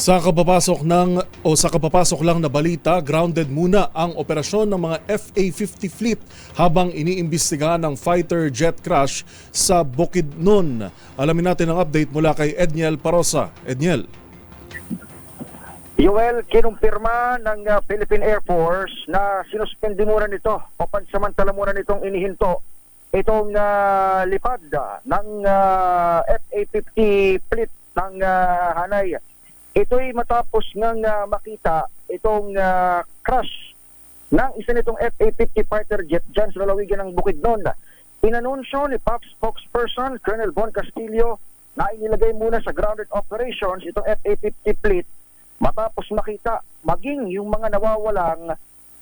Sa kapapasok lang na balita, grounded muna ang operasyon ng mga FA-50 fleet habang iniimbestigahan ng fighter jet crash sa Bukidnon. Alamin natin ang update mula kay Edniel Parosa. Edniel. Joel, kinumpirma ng Philippine Air Force na sinuspende muna nito o pansamantala muna nitong inihinto itong lipad ng FA-50 fleet ng Hanay. Ito'y matapos ngang makita itong crash ng isa nitong FA-50 fighter jet dyan sa lalawigan ng Bukidnon. Inanunsyo ni PAF spokesperson Colonel Bon Castillo na inilagay muna sa grounded operations itong FA-50 fleet matapos makita maging yung mga nawawalang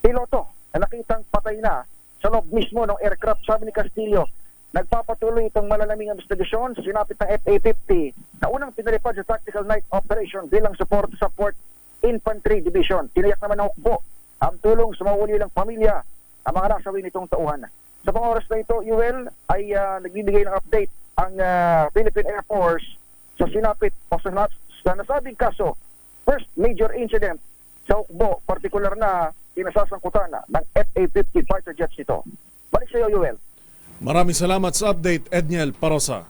piloto na nakitang patay na sa loob mismo ng aircraft. Sabi ni Castillo, nagpapatuloy itong malalaming investigasyon sa sinapit ng FA-50 na unang pinalipad sa Tactical Night Operation bilang suporta sa 4th Infantry Division. Tiniyak naman ng hukbo ang tulong sa mawulilang pamilya ang mga nasawi nitong tauhan. Sa mga oras na ito, UL, ay nagbibigay ng update ang Philippine Air Force sa sinapit o sa nasabing kaso, first major incident sa hukbo, partikular na kinasasangkutan ng FA-50 fighter jets ito. Balik sa iyo, UL. Maraming salamat sa update, Edniel Parosa.